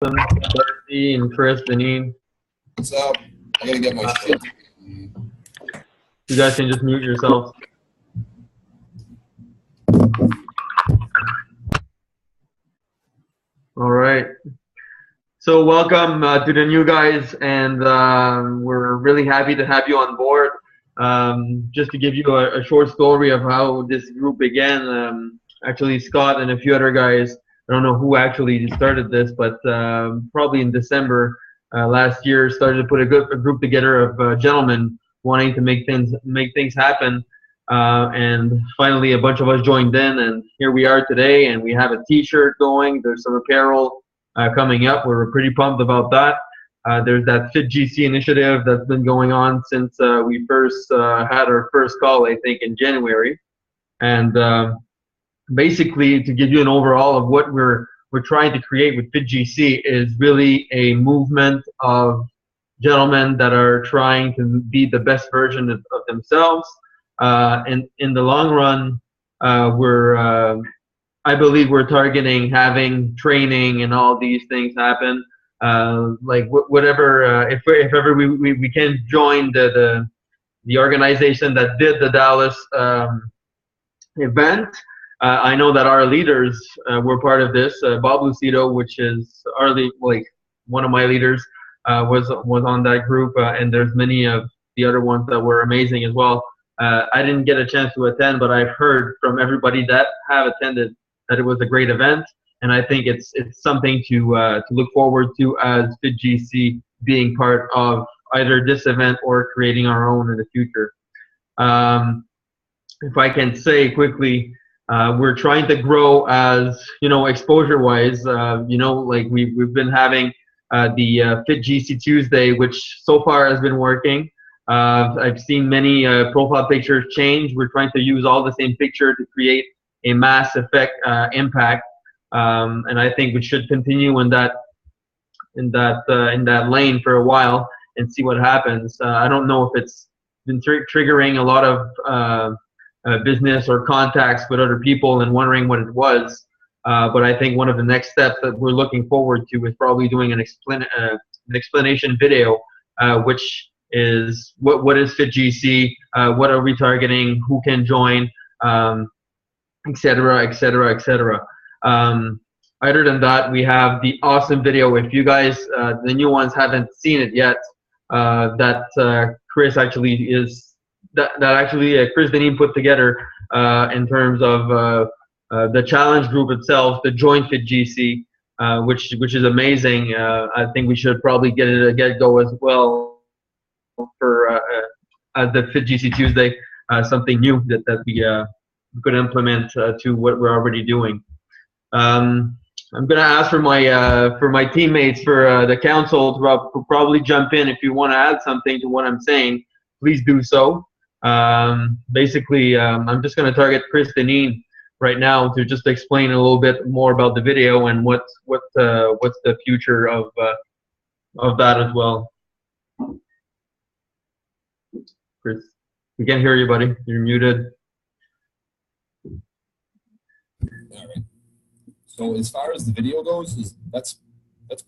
Darcy and Chris, Deneen. What's up? I gotta get my shit. You guys can just mute yourselves. All right. So welcome to the new guys, and we're really happy to have you on board. Just to give you a short story of how this group began, actually Scott and a few other guys, I don't know who actually started this, but probably in December last year, started to put a group together of gentlemen wanting to make things happen. And finally, a bunch of us joined in, and here we are today. And we have a T-shirt going. There's some apparel coming up. We're pretty pumped about that. There's that TGC initiative that's been going on since we first had our first call, I think, in January. And basically, to give you an overall of what we're trying to create with TGC is really a movement of gentlemen that are trying to be the best version of themselves. And in the long run, I believe we're targeting having training and all these things happen. Like whatever, if ever we can join the organization that did the Dallas event. I know that our leaders were part of this. Bob Lucido, which is one of my leaders, was on that group, and there's many of the other ones that were amazing as well. I didn't get a chance to attend, but I've heard from everybody that have attended that it was a great event, and I think it's something to look forward to as TGC being part of either this event or creating our own in the future. If I can say quickly, we're trying to grow as, exposure-wise. Like we've been having the TGC Tuesday, which so far has been working. I've seen many profile pictures change. We're trying to use all the same picture to create a mass effect impact, and I think we should continue in that lane for a while and see what happens. I don't know if it's been triggering a lot of business or contacts with other people and wondering what it was. But I think one of the next steps that we're looking forward to is probably doing an explanation video, which is what is TGC, what are we targeting, who can join, et cetera, et cetera, et cetera. Other than that, we have the awesome video. If you guys, the new ones, haven't seen it yet, that Chris actually Chris Deneen put together in terms of the challenge group itself, the joint TGC, which is amazing. I think we should probably get it a get-go as well for the TGC Tuesday, something new that we could implement to what we're already doing. I'm gonna ask for my teammates for the council to probably jump in. If you want to add something to what I'm saying, please do so. Basically, I'm just going to target Chris Deneen right now to just explain a little bit more about the video and what's the future of that as well. Chris, we can't hear you, buddy. You're muted. All right. So as far as the video goes, that's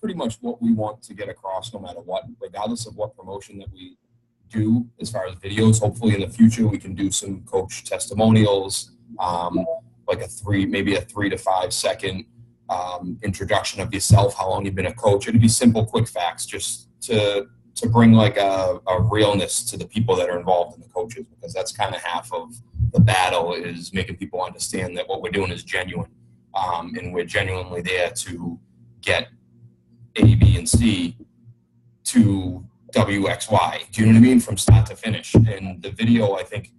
pretty much what we want to get across, no matter what, regardless of what promotion that we do as far as videos. Hopefully in the future we can do some coach testimonials, like maybe a 3 to 5 second introduction of yourself, how long you've been a coach. It'd be simple, quick facts, just to bring like a realness to the people that are involved in the coaches, because that's kind of half of the battle, is making people understand that what we're doing is genuine, and we're genuinely there to get A, B, and C to W, X, Y. Do you know what I mean? From start to finish. And the video, I think,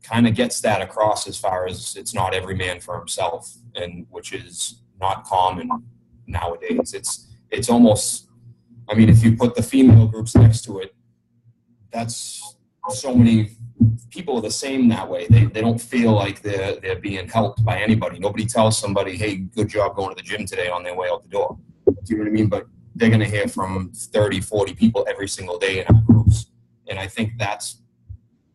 kind of gets that across, as far as it's not every man for himself, and which is not common nowadays. It's almost, I mean, if you put the female groups next to it, that's so many people are the same that way. They don't feel like they're being helped by anybody. Nobody tells somebody, hey, good job going to the gym today, on their way out the door. Do you know what I mean? But they're going to hear from 30, 40 people every single day in our groups. And I think that's,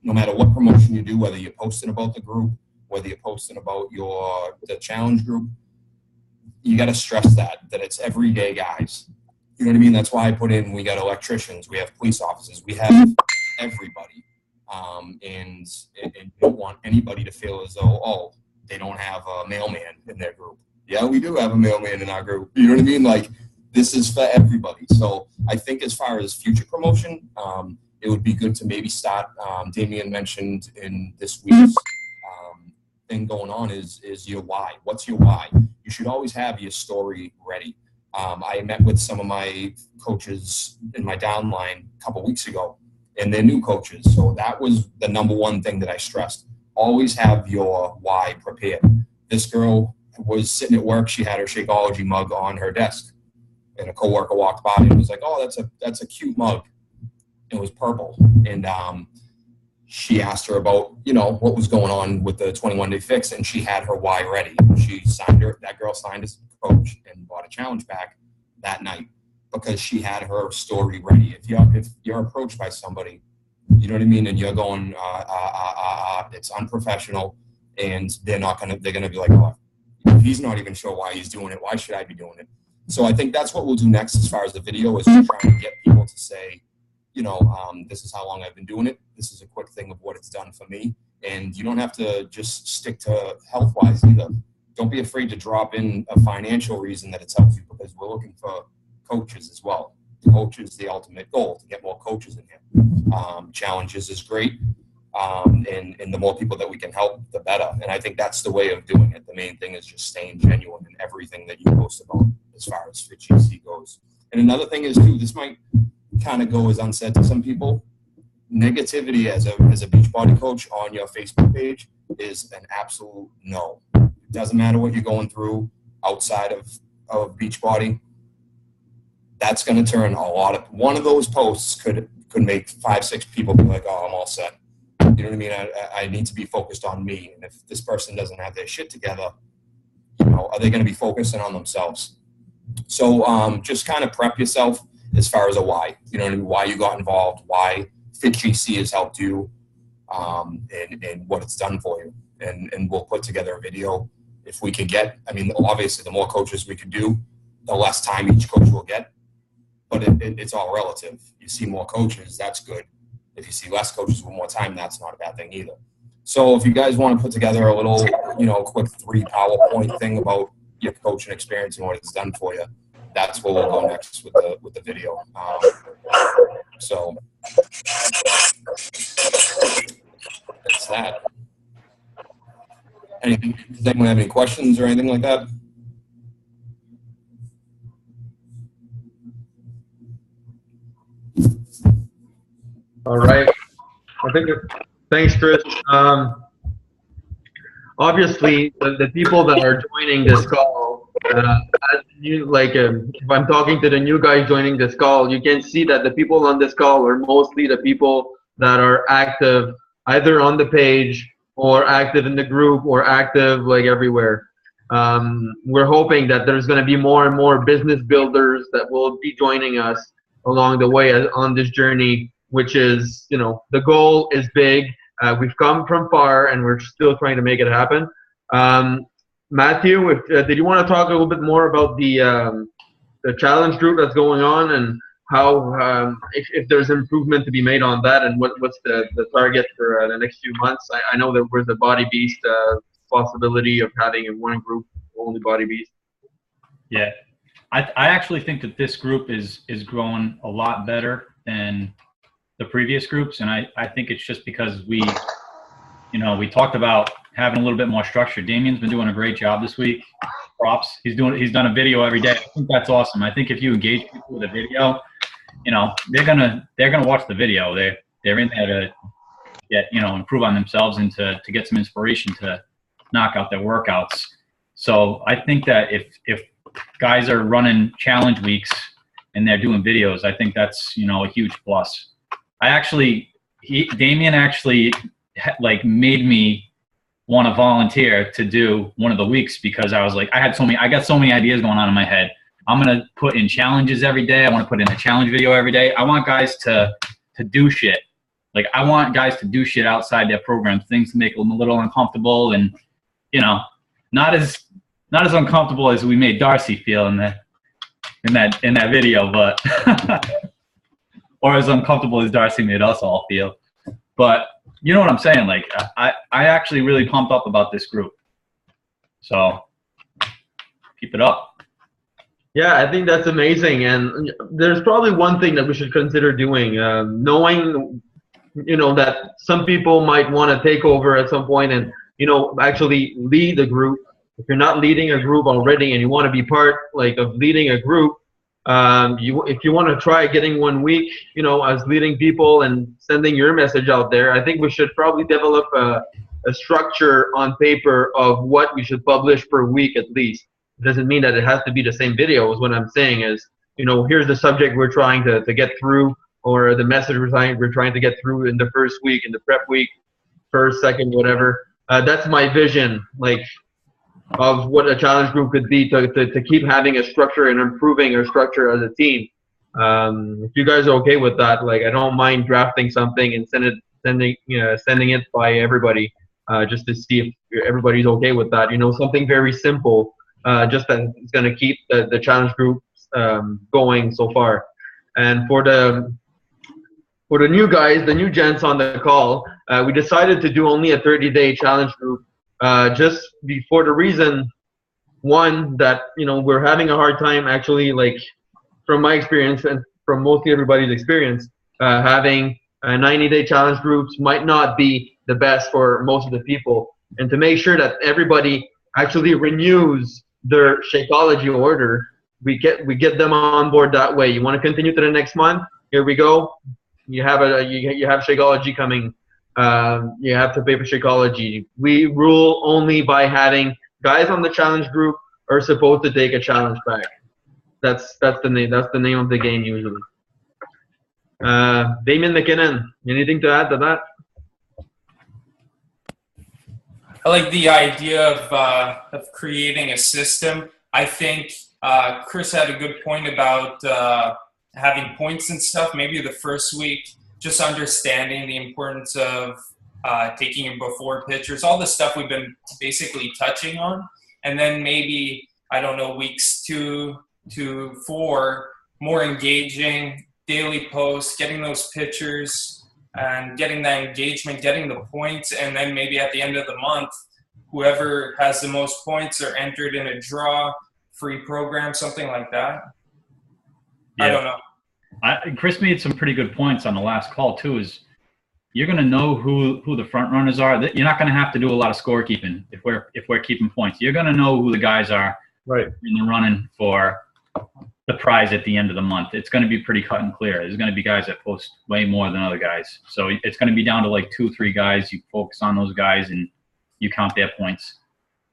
no matter what promotion you do, whether you're posting about the group, whether you're posting about the challenge group, you got to stress that it's everyday guys. You know what I mean? That's why I put in, we got electricians, we have police officers, we have everybody. And you don't want anybody to feel as though, oh, they don't have a mailman in their group. Yeah, we do have a mailman in our group. You know what I mean? Like, this is for everybody. So I think as far as future promotion, it would be good to maybe start, Damien mentioned in this week's thing going on is your why. What's your why? You should always have your story ready. I met with some of my coaches in my downline a couple weeks ago, and they're new coaches. So that was the number one thing that I stressed. Always have your why prepared. This girl was sitting at work. She had her Shakeology mug on her desk, and a coworker walked by and was like, "Oh, that's a cute mug." It was purple, and she asked her about, you know, what was going on with the 21-day fix, and she had her why ready. That girl signed as coach and bought a challenge pack that night because she had her story ready. If you're approached by somebody, you know what I mean, and you're going, it's unprofessional, and they're gonna be like, oh, he's not even sure why he's doing it. Why should I be doing it? So I think that's what we'll do next as far as the video is trying to get people to say, you know, this is how long I've been doing it. This is a quick thing of what it's done for me. And you don't have to just stick to health-wise either. Don't be afraid to drop in a financial reason that it's helped you, because we're looking for coaches as well. Coach is the ultimate goal, to get more coaches in here. Challenges is great. And the more people that we can help, the better. And I think that's the way of doing it. The main thing is just staying genuine in everything that you post about as far as TGC goes. And another thing is, too, this might kind of go as unsaid to some people. Negativity as a Beachbody coach on your Facebook page is an absolute no. It doesn't matter what you're going through outside of Beachbody. That's going to turn one of those posts could make 5-6 people be like, oh, I'm all set. You know what I mean? I need to be focused on me. And if this person doesn't have their shit together, you know, are they going to be focusing on themselves? So just kind of prep yourself as far as a why. You know what I mean? Why you got involved, why TGC has helped you, and what it's done for you. And we'll put together a video if we could get. I mean, obviously, the more coaches we could do, the less time each coach will get. But it's all relative. You see more coaches, that's good. If you see less coaches with more time, that's not a bad thing either. So if you guys want to put together a little, you know, quick 3 PowerPoint thing about your coaching experience and what it's done for you, that's where we'll go next with the video. So that's that. Anything? Does anyone have any questions or anything like that? All right. Thanks, Chris. Obviously, the people that are joining this call, if I'm talking to the new guys joining this call, you can see that the people on this call are mostly the people that are active either on the page or active in the group or active like everywhere. We're hoping that there's going to be more and more business builders that will be joining us along the way on this journey, which is, you know, the goal is big. We've come from far, and we're still trying to make it happen. Matthew, did you want to talk a little bit more about the challenge group that's going on, and how if there's improvement to be made on that, and what's the target for the next few months? I know there was a Body Beast possibility of having in one group only Body Beast. Yeah, I actually think that this group is growing a lot better than the previous groups, and I think it's just because we talked about having a little bit more structure. Damien's been doing a great job this week. Props. He's done a video every day. I think that's awesome. I think if you engage people with a video, you know, they're gonna watch the video. They're in there to get, you know, improve on themselves and to get some inspiration to knock out their workouts. So I think that if guys are running challenge weeks and they're doing videos, I think that's, you know, a huge plus. Damien actually like made me want to volunteer to do one of the weeks, because I was like, I got so many ideas going on in my head. I'm going to put in challenges every day. I want to put in a challenge video every day. I want guys to do shit. Like, I want guys to do shit outside their programs, things to make them a little uncomfortable and, you know, not as not as uncomfortable as we made Darcy feel in that video, but or as uncomfortable as Darcy made us all feel. But you know what I'm saying? Like I actually really pumped up about this group. So keep it up. Yeah, I think that's amazing. And there's probably one thing that we should consider doing, knowing, that some people might want to take over at some point and, actually lead the group. If you're not leading a group already and you want to be part of leading a group, if you want to try getting 1 week, as leading people and sending your message out there, I think we should probably develop a structure on paper of what we should publish per week at least. It doesn't mean that it has to be the same videos. What I'm saying is, here's the subject we're trying to get through, or the message we're trying to get through in the first week, in the prep week, first, second, whatever. That's my vision, of what a challenge group could be to keep having a structure and improving our structure as a team. If you guys are okay with that, I don't mind drafting something and sending it by everybody, just to see if everybody's okay with that. Something very simple, just that it's going to keep the challenge group going so far. And for the new guys, the new gents on the call, we decided to do only a 30-day challenge group, just for the reason, one, that we're having a hard time actually, from my experience and from mostly everybody's experience, having 90-day challenge groups might not be the best for most of the people. And to make sure that everybody actually renews their Shakeology order, we get them on board that way. You want to continue to the next month? Here we go. You have Shakeology coming. You have to pay for Shakeology. We rule only by having guys on the challenge group are supposed to take a challenge back. That's the name. That's the name of the game usually. Damien McKinnon, anything to add to that? I like the idea of creating a system. I think Chris had a good point about having points and stuff. Maybe the first week, just understanding the importance of taking in before pictures, all the stuff we've been basically touching on. And then maybe, I don't know, weeks 2 to 4, more engaging, daily posts, getting those pictures and getting that engagement, getting the points. And then maybe at the end of the month, whoever has the most points are entered in a draw, free program, something like that. Yeah. I don't know. Chris made some pretty good points on the last call too. Is you're going to know who the front runners are. You're not going to have to do a lot of scorekeeping if we're keeping points. You're going to know who the guys are right in the running for the prize at the end of the month. It's going to be pretty cut and clear. There's going to be guys that post way more than other guys. So it's going to be down to 2-3 guys. You focus on those guys and you count their points.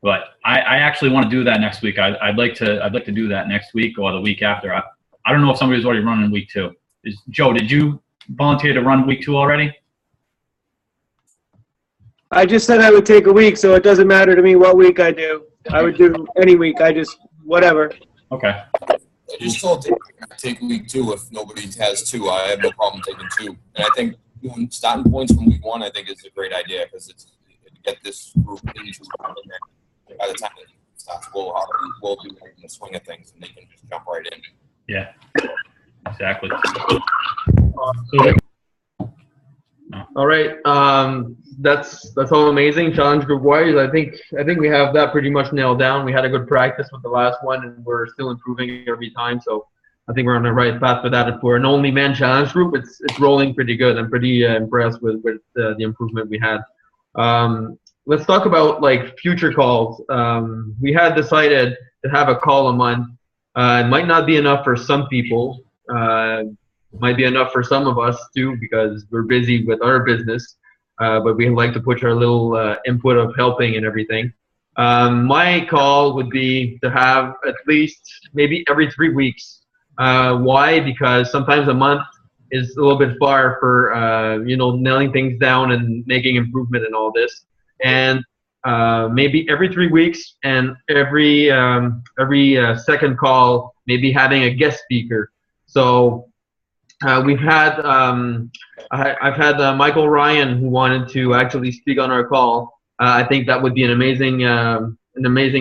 But I actually want to do that next week. I'd like to do that next week or the week after. I don't know if somebody's already running week 2. Joe, did you volunteer to run week 2 already? I just said I would take a week, so it doesn't matter to me what week I do. I would do any week. Whatever. Okay. I just told Dave to take week 2 if nobody has 2. I have no problem taking 2. And I think doing starting points from week 1, I think is a great idea because it's to get this group into by the time it starts, we'll be in the swing of things and they can just jump right in. Yeah, exactly. All right, that's all amazing. Challenge group wise, I think we have that pretty much nailed down. We had a good practice with the last one, and we're still improving every time. So I think we're on the right path for that. If we're an only man challenge group, it's rolling pretty good. I'm pretty impressed with the improvement we had. Let's talk about future calls. We had decided to have a call a month. It might not be enough for some people. Might be enough for some of us too because we're busy with our business. But we like to put our little input of helping and everything. My call would be to have at least maybe every 3 weeks. Why? Because sometimes a month is a little bit far for nailing things down and making improvement and all this. And maybe every 3 weeks and every second call, maybe having a guest speaker. So we've had I've had Michael Ryan who wanted to actually speak on our call. I think that would be an amazing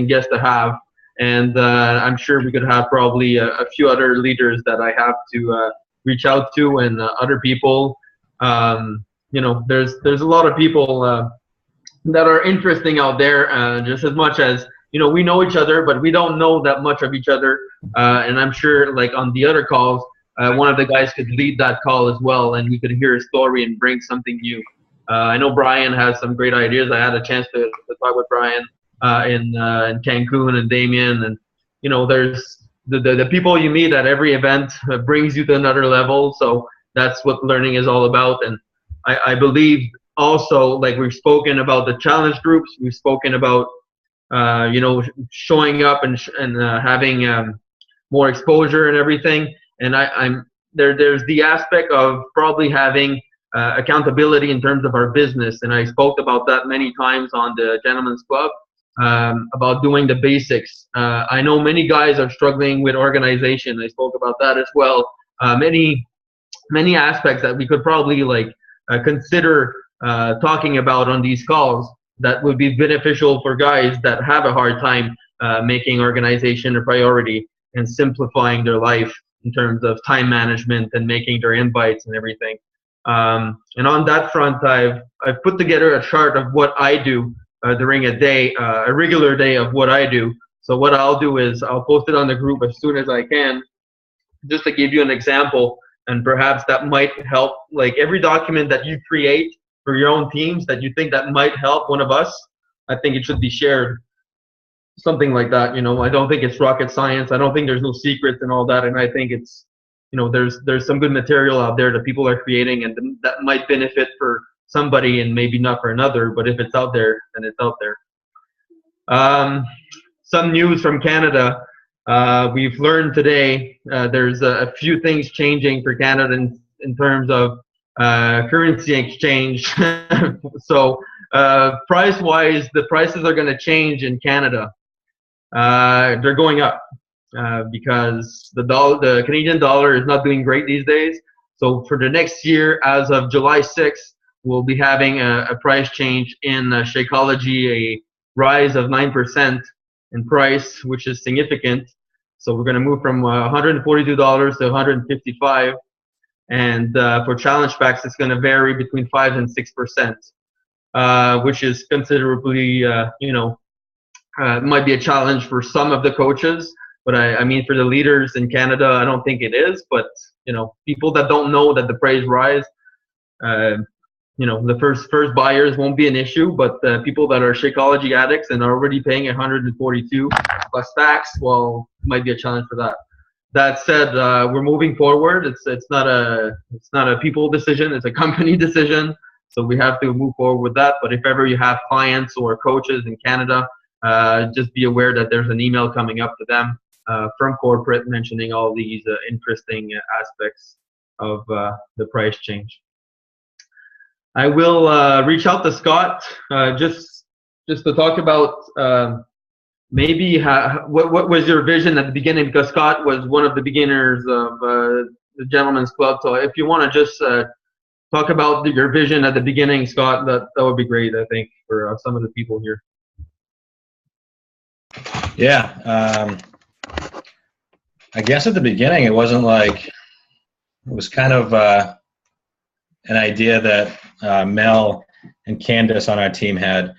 guest to have. And I'm sure we could have probably a few other leaders that I have to reach out to, and other people. There's a lot of people that are interesting out there, just as much as we know each other, but we don't know that much of each other. And I'm sure, like on the other calls, one of the guys could lead that call as well, and we could hear a story and bring something new. I know Brian has some great ideas. I had a chance to talk with Brian in Cancun, and Damien, and there's the people you meet at every event brings you to another level. So that's what learning is all about. And I believe also, like we've spoken about the challenge groups, we've spoken about showing up and having more exposure and everything. And there's the aspect of probably having accountability in terms of our business. And I spoke about that many times on the Gentlemen's Club, about doing the basics. I know many guys are struggling with organization. I spoke about that as well. Many aspects that we could probably consider talking about on these calls that would be beneficial for guys that have a hard time making organization a priority and simplifying their life in terms of time management and making their invites and everything. And on that front, I've put together a chart of what I do during a day, a regular day of what I do. So what I'll do is I'll post it on the group as soon as I can, just to give you an example, and perhaps that might help. Like every document that you create for your own teams that you think that might help one of us, I think it should be shared. Something like that, I don't think it's rocket science. I don't think there's no secrets and all that. And I think it's, there's some good material out there that people are creating, and that might benefit for somebody and maybe not for another. But if it's out there, then it's out there. Some news from Canada. We've learned today there's a few things changing for Canada in terms of currency exchange. So price-wise, the prices are going to change in Canada. They're going up because the Canadian dollar is not doing great these days. So for the next year, as of July 6th, we'll be having a price change in Shakeology, a rise of 9% in price, which is significant. So we're going to move from $142 to $155. And for challenge packs, it's going to vary between 5 and 6%, which is considerably, it might be a challenge for some of the coaches. But I mean, for the leaders in Canada, I don't think it is. But, people that don't know that the price rise, the first buyers won't be an issue. But people that are Shakeology addicts and are already paying $142 plus tax, well, might be a challenge for that. That said, we're moving forward. It's not a people decision. It's a company decision. So we have to move forward with that. But if ever you have clients or coaches in Canada, just be aware that there's an email coming up to them from corporate mentioning all these interesting aspects of the price change. I will reach out to Scott just to talk about maybe what was your vision at the beginning, because Scott was one of the beginners of the Gentlemen's Club. So if you want to just talk about your vision at the beginning, Scott, that would be great, I think, for some of the people here. Yeah. I guess at the beginning, it wasn't like, it was kind of an idea that Mel and Candace on our team had.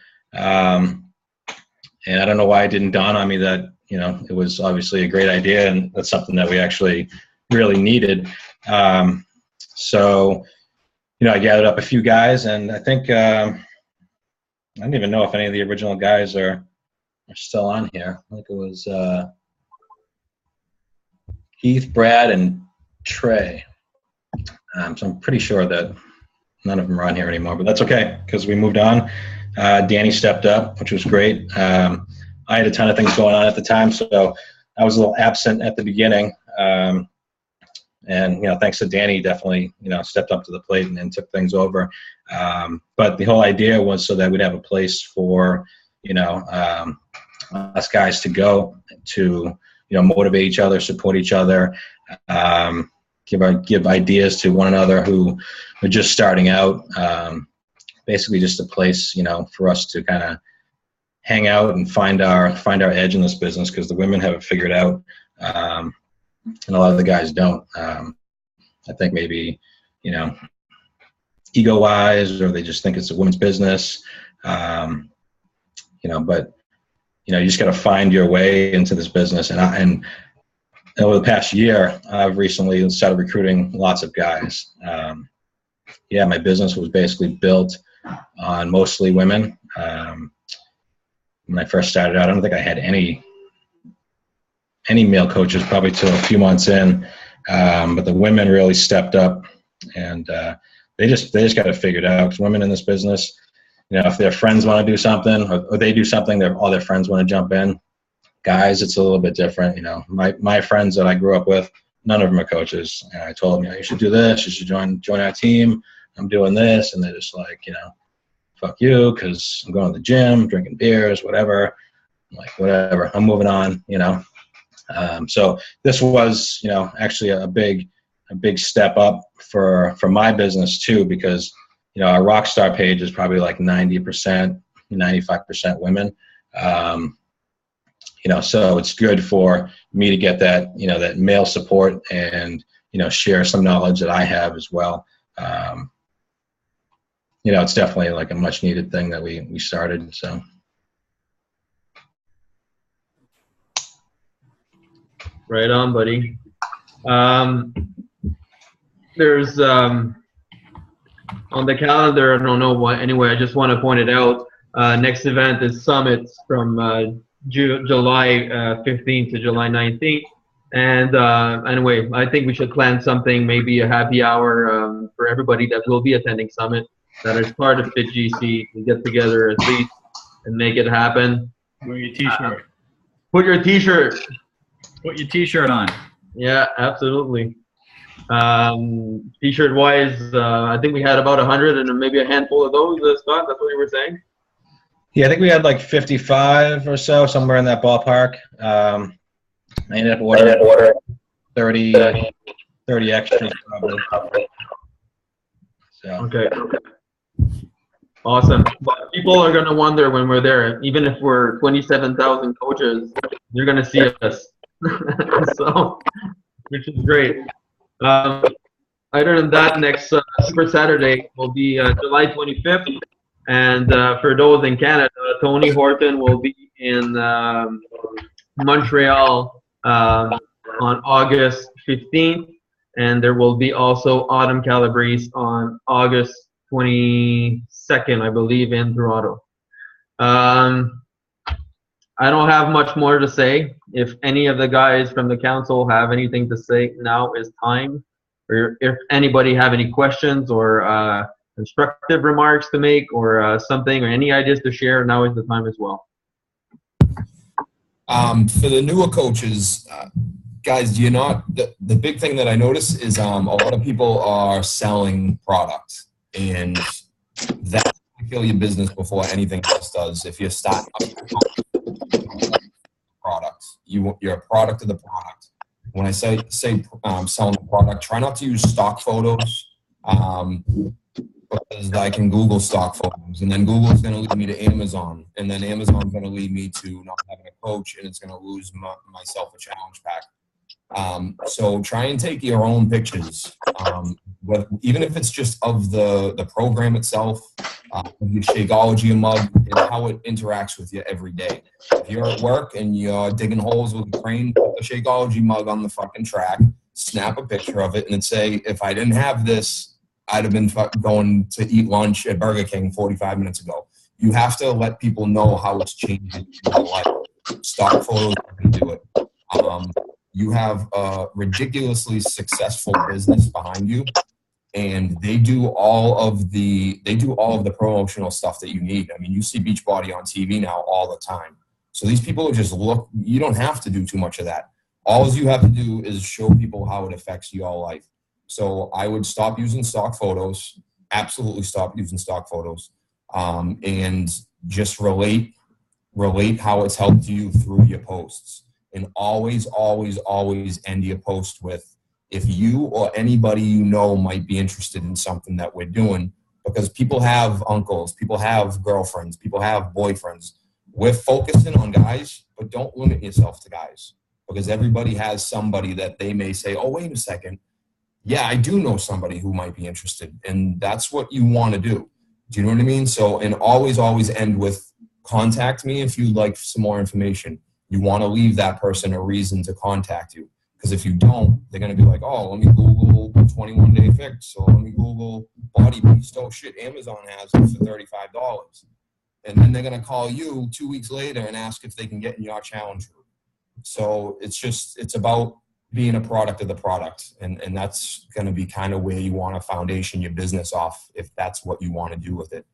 And I don't know why it didn't dawn on me that, it was obviously a great idea, and that's something that we actually really needed. So, I gathered up a few guys, and I think, I don't even know if any of the original guys are still on here. I think it was Keith, Brad, and Trey. So I'm pretty sure that none of them are on here anymore, but that's okay because we moved on. Danny stepped up, which was great. I had a ton of things going on at the time, so I was a little absent at the beginning. And, thanks to Danny, definitely, stepped up to the plate and took things over. But the whole idea was so that we'd have a place for, us guys to go to, motivate each other, support each other, give ideas to one another who are just starting out. Basically just a place, for us to kind of hang out and find our edge in this business, because the women have it figured out, and a lot of the guys don't. I think maybe, you know, ego wise, or they just think it's a women's business, you know, but you know, you just got to find your way into this business. And over the past year, I've recently started recruiting lots of guys. Yeah, my business was basically built on mostly women. When I first started out, I don't think I had any male coaches, probably till a few months in. But the women really stepped up, and they just got it figured out. Because women in this business, you know, if their friends want to do something, or they do something, all their friends want to jump in. Guys, it's a little bit different. You know, my friends that I grew up with, none of them are coaches. And I told them, you know, you should do this. You should join our team. I'm doing this, and they're just like, you know, fuck you, because I'm going to the gym, drinking beers, whatever. I'm like, whatever. I'm moving on. You know. So this was, you know, actually a big step up for my business too, because, you know, our Rockstar page is probably like 90%, 95% women. You know, so it's good for me to get that, you know, that male support, and, you know, share some knowledge that I have as well. You know, it's definitely like a much needed thing that we started. So. Right on, buddy. There's on the calendar, I don't know what, anyway, I just want to point it out. Next event is Summits from July 15th to July 19th. And anyway, I think we should plan something, maybe a happy hour for everybody that will be attending Summit, that is part of TGC, to get together at least and make it happen. Wear your t-shirt. Put your t-shirt. Put your t-shirt on. Yeah, absolutely. T-shirt wise, I think we had about 100 and maybe a handful of those, Scott. That's what you were saying? Yeah, I think we had like 55 or so, somewhere in that ballpark. I ended up ordering 30 extras probably. So. Okay. Awesome. But people are going to wonder when we're there, even if we're 27,000 coaches, you're going to see us. So, which is great. Other than that, next Super Saturday will be July 25th. And for those in Canada, Tony Horton will be in Montreal on August 15th. And there will be also Autumn Calabrese on August 22nd, I believe, in Toronto. I don't have much more to say. If any of the guys from the council have anything to say, now is time. Or if anybody have any questions or constructive remarks to make, or something, or any ideas to share, now is the time as well. For the newer coaches, guys, you're not, the big thing that I notice is a lot of people are selling product, and that will kill your business before anything else does. If you start products, you're a product of the product. When I say selling the product, try not to use stock photos, because I can Google stock photos, and then Google's going to lead me to Amazon, and then Amazon's going to lead me to not having a coach, and it's going to lose myself a challenge pack. So try and take your own pictures, even if it's just of the program itself, your Shakeology mug, and how it interacts with you every day. If you're at work and you're digging holes with a crane, put the Shakeology mug on the fucking track, snap a picture of it, and say, if I didn't have this, I'd have been going to eat lunch at Burger King 45 minutes ago. You have to let people know how it's changing your life. Stock photos can do it. You have a ridiculously successful business behind you, and they do all of the promotional stuff that you need. I mean, you see Beachbody on TV now all the time. So these people just look. You don't have to do too much of that. All you have to do is show people how it affects your life. So I would stop using stock photos. Absolutely stop using stock photos, and just relate how it's helped you through your posts. And always, always, always end your post with, if you or anybody you know might be interested in something that we're doing, because people have uncles, people have girlfriends, people have boyfriends. we're focusing on guys, but don't limit yourself to guys, because everybody has somebody that they may say, oh, wait a second. Yeah, I do know somebody who might be interested. And that's what you want to do. Do you know what I mean? So, and always end with contact me if you'd like some more information. You want to leave that person a reason to contact you. Because if you don't, they're going to be like, oh, let me Google 21-day fix, or let me Google body beast. Oh, shit, Amazon has it for $35. And then they're going to call you 2 weeks later and ask if they can get in your challenge group. So it's about being a product of the product. And that's going to be kind of where you want to foundation your business off, if that's what you want to do with it.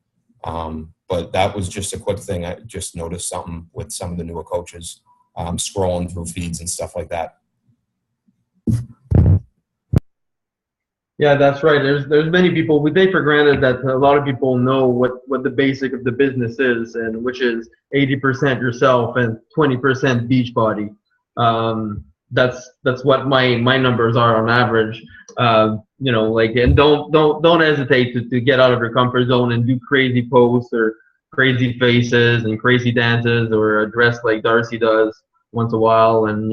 But that was just a quick thing. I just noticed something with some of the newer coaches scrolling through feeds and stuff like that. Yeah, that's right. There's many people, we take for granted that a lot of people know what the basic of the business is, and which is 80% yourself and 20% Beachbody. That's what my numbers are on average. And don't hesitate to get out of your comfort zone and do crazy posts or crazy faces and crazy dances, or dress like Darcy does once in a while, and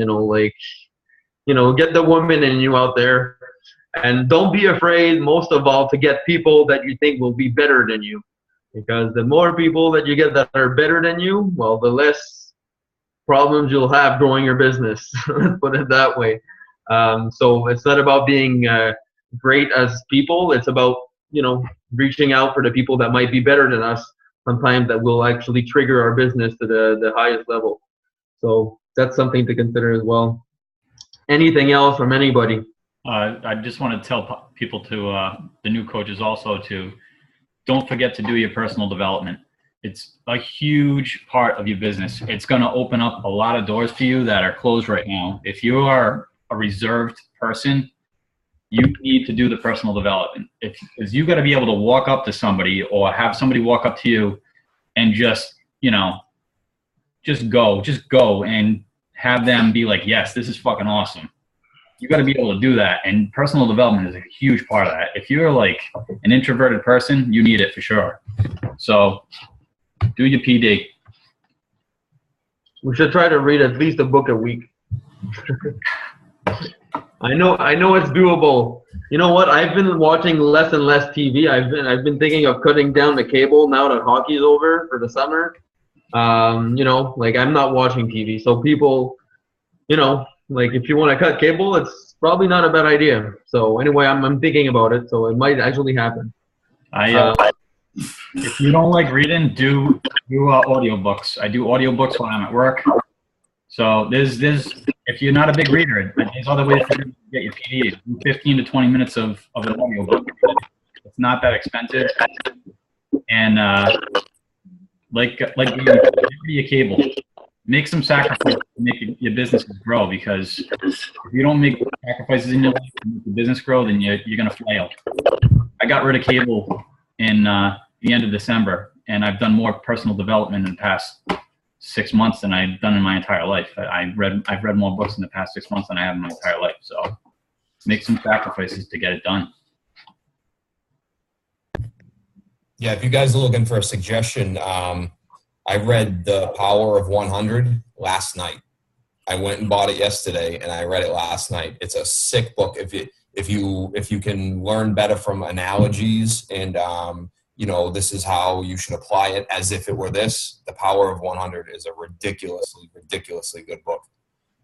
get the woman in you out there. And don't be afraid, most of all, to get people that you think will be better than you. Because the more people that you get that are better than you, well, the less problems you'll have growing your business. Let's put it that way. So it's not about being great as people. It's about, reaching out for the people that might be better than us sometimes, that will actually trigger our business to the highest level. So that's something to consider as well. Anything else from anybody? I just want to tell people the new coaches also, to don't forget to do your personal development. It's a huge part of your business. It's going to open up a lot of doors for you that are closed right now. If you are a reserved person, you need to do the personal development. Because you got to be able to walk up to somebody, or have somebody walk up to you and just go and have them be like, yes, this is fucking awesome. You got to be able to do that, and personal development is a huge part of that. If you're like an introverted person, you need it for sure. So do your PD. We should try to read at least a book a week. I know it's doable. You know what? I've been watching less and less TV. I've been thinking of cutting down the cable now that hockey's over for the summer. I'm not watching TV. So people, if you want to cut cable, it's probably not a bad idea. So anyway, I'm thinking about it. So it might actually happen. If you don't like reading, do audiobooks. I do audiobooks when I'm at work. So there's if you're not a big reader, there's other ways to get your PD. Do 15 to 20 minutes of an audiobook. It's not that expensive. And like your cable. Make some sacrifices to make your businesses grow, because if you don't make sacrifices in your life to make your business grow, then you're going to fail. I got rid of cable in the end of December, and I've done more personal development in the past 6 months than I've done in my entire life. I've read more books in the past 6 months than I have in my entire life. So make some sacrifices to get it done. Yeah, if you guys are looking for a suggestion, I read The Power of 100 last night. I went and bought it yesterday, and I read it last night. It's a sick book. If you can learn better from analogies, and this is how you should apply it as if it were this. The Power of 100 is a ridiculously good book.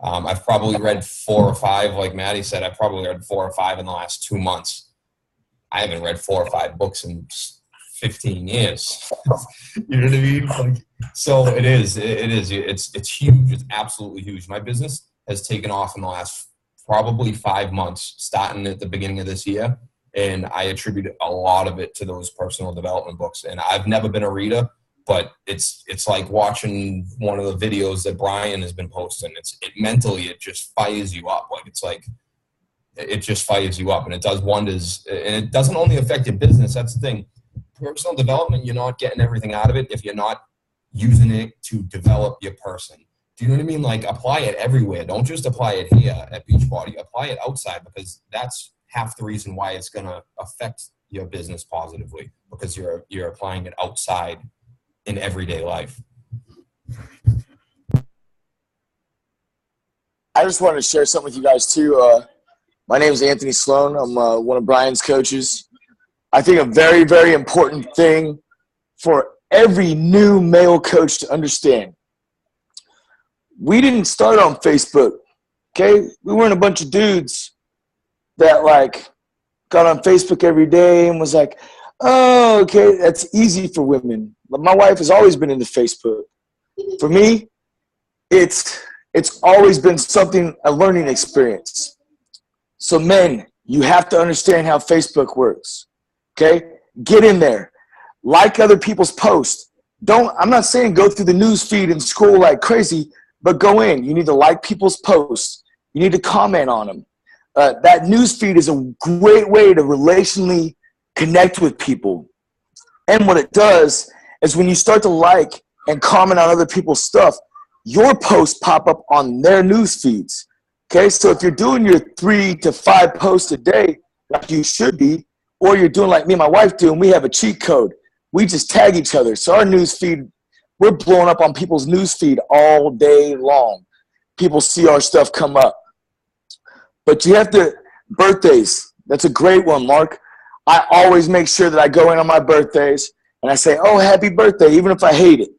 I've probably read 4 or 5, like Maddie said. I've probably read 4 or 5 in the last 2 months. I haven't read 4 or 5 books in 15 years. You know what I mean? So it is. It's huge. It's absolutely huge. My business has taken off in the last probably 5 months, starting at the beginning of this year. And I attribute a lot of it to those personal development books. And I've never been a reader, but it's like watching one of the videos that Brian has been posting. Mentally, it just fires you up. It just fires you up, and it does wonders. And it doesn't only affect your business. That's the thing. Personal development, you're not getting everything out of it if you're not using it to develop your person. Do you know what I mean? Apply it everywhere. Don't just apply it here at Beachbody. Apply it outside, because that's half the reason why it's going to affect your business positively, because you're applying it outside in everyday life. I just wanted to share something with you guys too. My name is Anthony Sloan. I'm one of Brian's coaches. I think a very, very important thing for every new male coach to understand. We didn't start on Facebook, okay? We weren't a bunch of dudes that like got on Facebook every day and was like, oh, okay, that's easy for women. But my wife has always been into Facebook. For me, it's always been something, a learning experience. So men, you have to understand how Facebook works, okay? Get in there. Like other people's posts. I'm not saying go through the news feed and scroll like crazy, but go in. You need to like people's posts. You need to comment on them. That news feed is a great way to relationally connect with people. And what it does is when you start to like and comment on other people's stuff, your posts pop up on their news feeds. Okay, so if you're doing your 3 to 5 posts a day, like you should be, or you're doing like me and my wife do, and we have a cheat code. We just tag each other. So our news feed, we're blowing up on people's news feed all day long. People see our stuff come up. But you have to, birthdays, that's a great one, Mark. I always make sure that I go in on my birthdays and I say, oh, happy birthday, even if I hate it.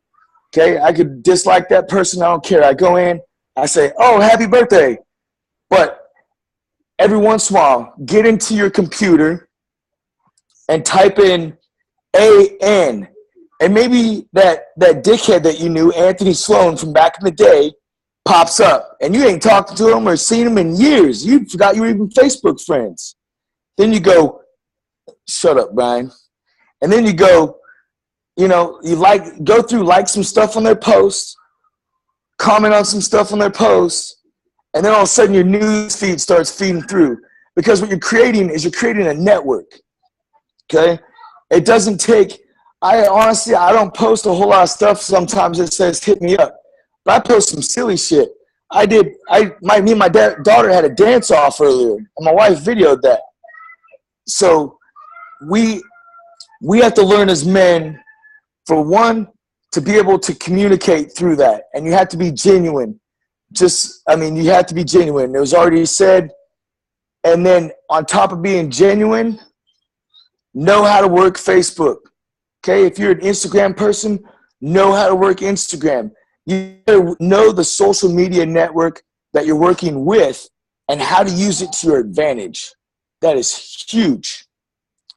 Okay, I could dislike that person, I don't care. I go in, I say, oh, happy birthday. But every once in a while, get into your computer and type in AN. And maybe that dickhead that you knew, Anthony Sloan from back in the day, pops up. And you ain't talked to him or seen him in years. You forgot you were even Facebook friends. Then you go, shut up, Brian. And then you go, you know, go through, like some stuff on their posts, comment on some stuff on their posts, and then all of a sudden your news feed starts feeding through. Because what you're creating is you're creating a network, okay? It doesn't take, I don't post a whole lot of stuff sometimes that says hit me up. But I post some silly shit. Me and my daughter had a dance off earlier, and my wife videoed that. So we have to learn as men, for one, to be able to communicate through that. And you have to be genuine. You have to be genuine. It was already said. And then on top of being genuine, know how to work Facebook. Okay, if you're an Instagram person, know how to work Instagram. You know the social media network that you're working with and how to use it to your advantage. That is huge.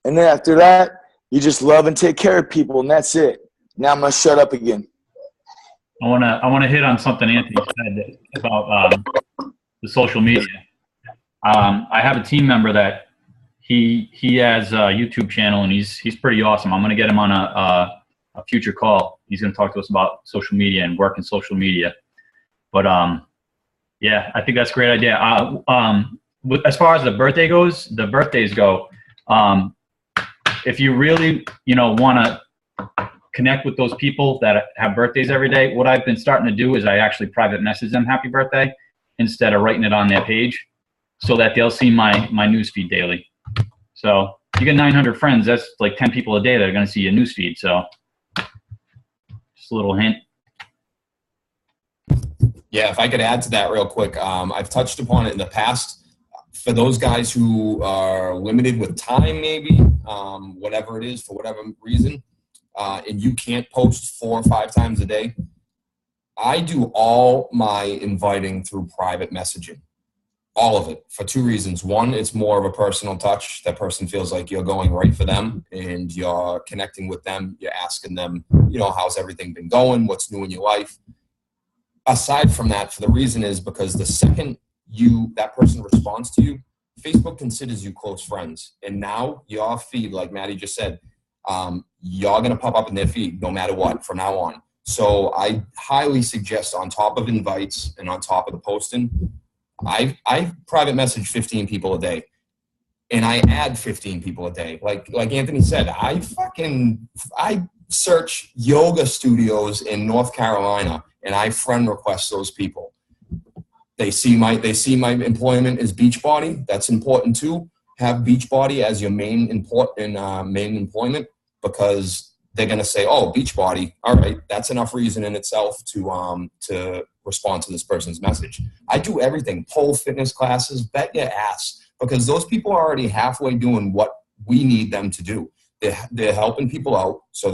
And then after that, you just love and take care of people, and that's it. Now I'm gonna shut up again. I wanna hit on something Anthony said about the social media. I have a team member that he has a YouTube channel, and he's pretty awesome. I'm gonna get him on a future call. He's gonna talk to us about social media and work in social media. But yeah, I think that's a great idea. As far as the birthdays go, if you really want to connect with those people that have birthdays every day, what I've been starting to do is I actually private message them happy birthday instead of writing it on their page, so that they'll see my newsfeed daily. So you get 900 friends, that's like 10 people a day that are going to see your newsfeed. So just a little hint. Yeah, if I could add to that real quick, I've touched upon it in the past. For those guys who are limited with time, maybe, whatever it is, for whatever reason, and you can't post 4 or 5 times a day, I do all my inviting through private messaging. All of it, for 2 reasons. One, it's more of a personal touch. That person feels like you're going right for them and you're connecting with them. You're asking them, how's everything been going? What's new in your life? Aside from that, for the reason is because the second that person responds to you, Facebook considers you close friends. And now your feed, like Maddie just said, you're going to pop up in their feed no matter what from now on. So I highly suggest, on top of invites and on top of the posting, I private message 15 people a day, and I add 15 people a day. Like Anthony said, I search yoga studios in North Carolina, and I friend request those people. They see my employment as Beachbody. That's important too. Have Beachbody as your main employment, because they're going to say, oh, Beachbody, all right, that's enough reason in itself to respond to this person's message. I do everything, pole fitness classes, bet your ass, because those people are already halfway doing what we need them to do. They're helping people out, so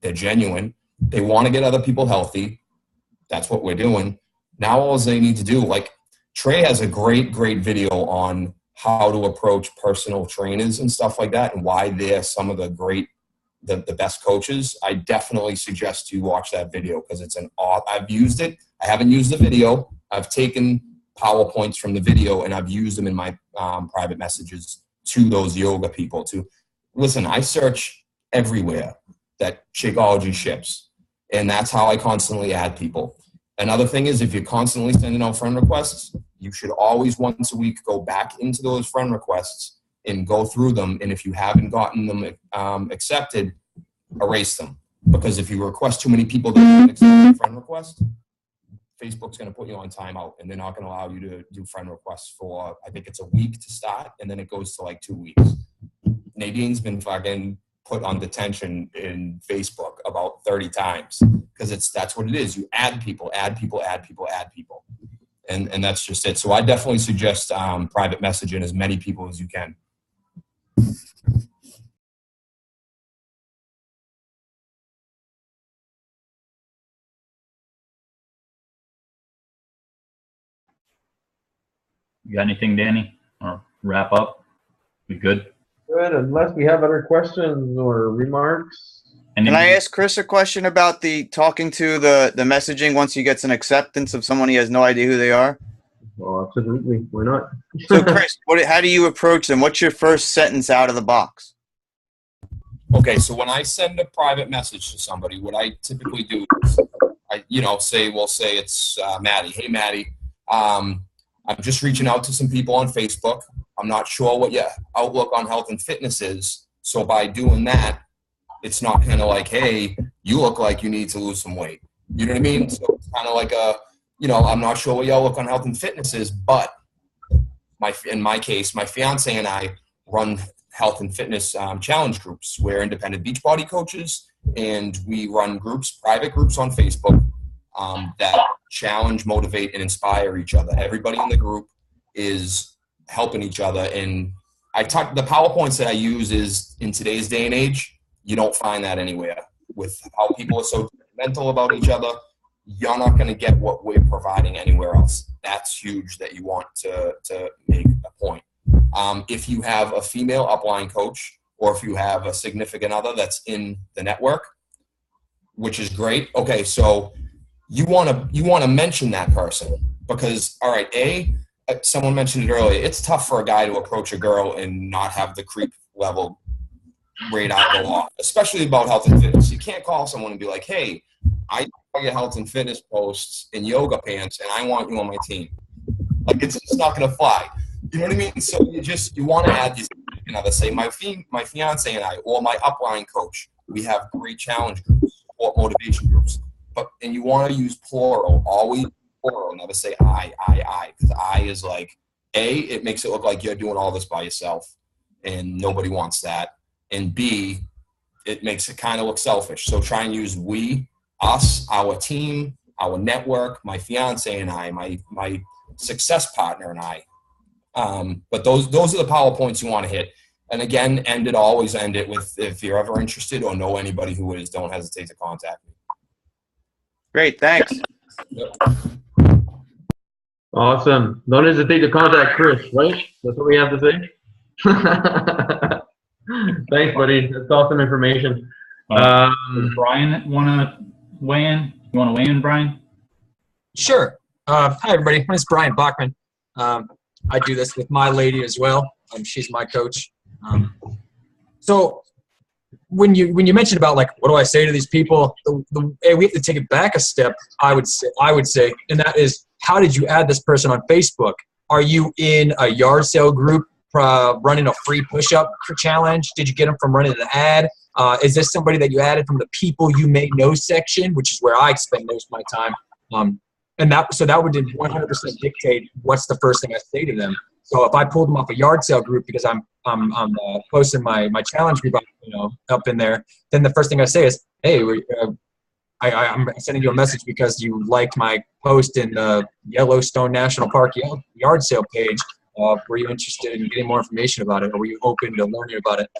they're genuine. They want to get other people healthy. That's what we're doing. Now all they need to do, like Trey has a great video on how to approach personal trainers and stuff like that, and why they're some of the best coaches. I definitely suggest you watch that video, because I've used it. I haven't used the video. I've taken PowerPoints from the video and I've used them in my private messages to those yoga people. Listen, I search everywhere that Shakeology ships, and that's how I constantly add people. Another thing is, if you're constantly sending out friend requests, you should always once a week go back into those friend requests and go through them. And if you haven't gotten them accepted, erase them. Because if you request too many people that don't accept your friend request, Facebook's going to put you on timeout, and they're not going to allow you to do friend requests for, I think it's a week to start, and then it goes to like 2 weeks. Nadine's been fucking put on detention in Facebook about 30 times, because that's what it is. You add people. And that's just it. So I definitely suggest private messaging as many people as you can. You got anything, Danny? Or wrap up? We good? Good, unless we have other questions or remarks. Can I ask Chris a question about the talking to the messaging once he gets an acceptance of someone he has no idea who they are? Well, absolutely. Why not? So, Chris, how do you approach them? What's your first sentence out of the box? Okay, so when I send a private message to somebody, what I typically do is, say it's Maddie. Hey, Maddie, I'm just reaching out to some people on Facebook. I'm not sure what your outlook on health and fitness is. So by doing that, it's not kind of like, hey, you look like you need to lose some weight. You know what I mean? So it's kind of like I'm not sure what your outlook on health and fitness is, but in my case, my fiance and I run health and fitness challenge groups. We're independent Beachbody coaches, and we run private groups on Facebook that challenge, motivate, and inspire each other. Everybody in the group is helping each other. And the PowerPoints that I use is, in today's day and age, you don't find that anywhere. With how people are so mental about each other, you're not going to get what we're providing anywhere else. That's huge that you want to make a point. If you have a female upline coach, or if you have a significant other that's in the network, which is great. Okay, so you want to mention that person, because, all right, someone mentioned it earlier, it's tough for a guy to approach a girl and not have the creep level radar go off, especially about health and fitness. You can't call someone and be like, hey, I saw your health and fitness posts in yoga pants and I want you on my team. Like, it's just not going to fly. You know what I mean? So you want to add these, say my fiance and I, or my upline coach, we have great challenge groups or motivation groups. And you want to use plural, always plural, never say I, because I is like, it makes it look like you're doing all this by yourself, and nobody wants that. And B, it makes it kind of look selfish. So try and use we, us, our team, our network, my fiance and I, my success partner and I. But those are the PowerPoints you want to hit. And again, always end it with, if you're ever interested or know anybody who is, don't hesitate to contact me. Great, thanks. Yep. Awesome. Don't hesitate to contact Chris, right? That's what we have to say. Thanks, buddy. That's awesome information. Brian, want to weigh in? You want to weigh in, Brian? Sure. Hi, everybody. My name is Brian Bachman. I do this with my lady as well. She's my coach. So when you mentioned about, like, what do I say to these people, we have to take it back a step, I would say, and that is, how did you add this person on Facebook? Are you in a yard sale group running a free push-up challenge? Did you get them from running an ad? Is this somebody that you added from the people you may know section, which is where I spend most of my time? And that would 100% dictate what's the first thing I say to them. So if I pulled them off a yard sale group because I'm posting my challenge group, up in there, then the first thing I say is, hey, I'm sending you a message because you liked my post in the Yellowstone National Park yard sale page. Were you interested in getting more information about it, or were you open to learning about it?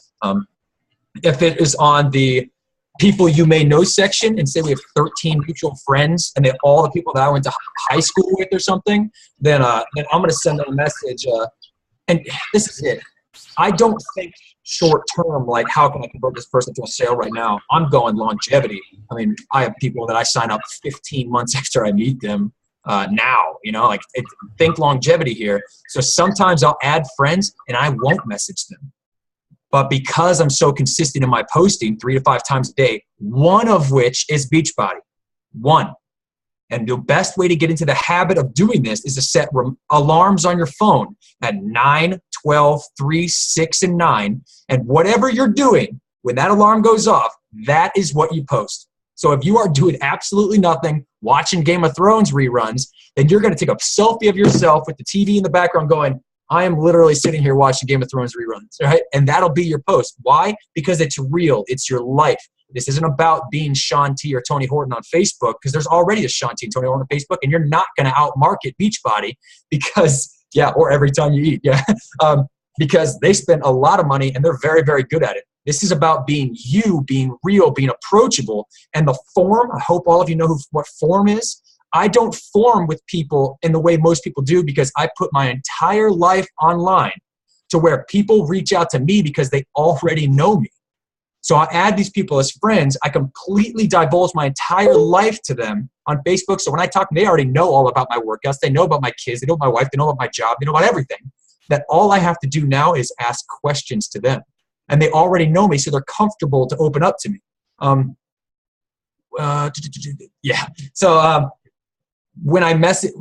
If it is on the people you may know section, and say we have 13 mutual friends, and they're all the people that I went to high school with or something, then I'm going to send them a message. And this is it. I don't think short term, like how can I convert this person to a sale right now? I'm going longevity. I mean, I have people that I sign up 15 months after I meet them now, think longevity here. So sometimes I'll add friends and I won't message them. But because I'm so consistent in my posting 3 to 5 times a day, one of which is Beachbody. One. And the best way to get into the habit of doing this is to set alarms on your phone at 9, 12, 3, 6, and 9. And whatever you're doing, when that alarm goes off, that is what you post. So if you are doing absolutely nothing, watching Game of Thrones reruns, then you're going to take a selfie of yourself with the TV in the background going, I am literally sitting here watching Game of Thrones reruns, right? And that'll be your post. Why? Because it's real. It's your life. This isn't about being Sean T or Tony Horton on Facebook, because there's already a Sean T and Tony Horton on Facebook, and you're not going to outmarket Beachbody because, or every time you eat, because they spend a lot of money and they're very, very good at it. This is about being you, being real, being approachable. And the form, I hope all of you know what form is. I don't form with people in the way most people do, because I put my entire life online to where people reach out to me because they already know me. So I add these people as friends. I completely divulge my entire life to them on Facebook. So when I talk, they already know all about my workouts. They know about my kids. They know about my wife. They know about my job. They know about everything. That all I have to do now is ask questions to them. And they already know me, so they're comfortable to open up to me. So when I message,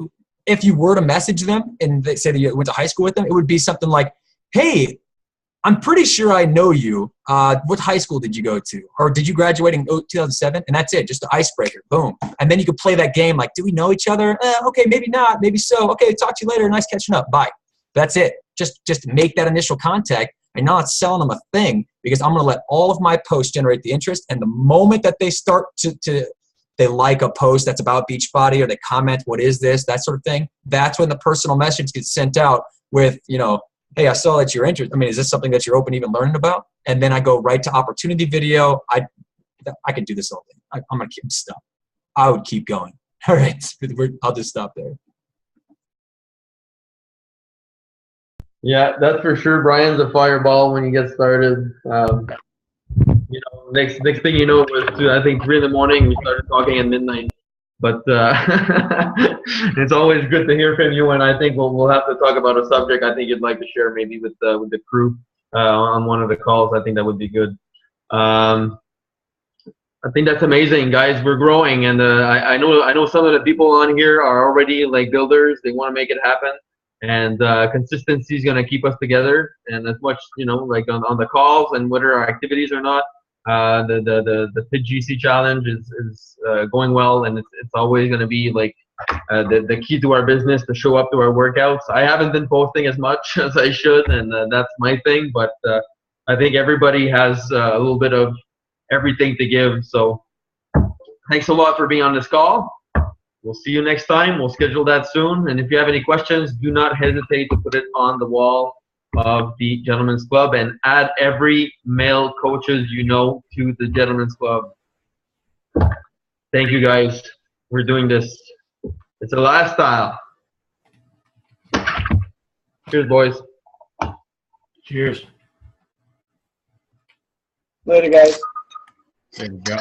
if you were to message them and they say that you went to high school with them, it would be something like, hey, I'm pretty sure I know you. What high school did you go to? Or did you graduate in 2007? And that's it, just the icebreaker. Boom. And then you could play that game like, do we know each other? Okay, maybe not. Maybe so. Okay, talk to you later. Nice catching up. Bye. That's it. Just make that initial contact. And now it's selling them a thing, because I'm going to let all of my posts generate the interest. And the moment that they start they like a post that's about Beachbody, or they comment, what is this, that sort of thing, that's when the personal message gets sent out with, hey, I saw that you're interested. I mean, is this something that you're open to even learning about? And then I go right to opportunity video. I could do this all day. I'm going to keep stop. I would keep going. All right. I'll just stop there. Yeah, that's for sure. Brian's a fireball when he gets started. Next thing you know, it was, I think, 3 in. We started talking at midnight. But it's always good to hear from you, and I think we'll have to talk about a subject I think you'd like to share maybe with the crew on one of the calls. I think that would be good. I think that's amazing, guys. We're growing, and I know some of the people on here are already like builders. They want to make it happen, and consistency is going to keep us together. And as much like on the calls and whether our activities or not. The TGC challenge is going well, and it's always going to be like the key to our business to show up to our workouts. I haven't been posting as much as I should, and that's my thing, but I think everybody has a little bit of everything to give. So thanks a lot for being on this call. We'll see you next time. We'll schedule that soon, and if you have any questions, do not hesitate to put it on the wall of the Gentlemen's Club, and add every male coaches to the Gentlemen's Club. Thank you, guys. We're doing this. It's a lifestyle. Cheers, boys. Cheers. Later, guys. There you go.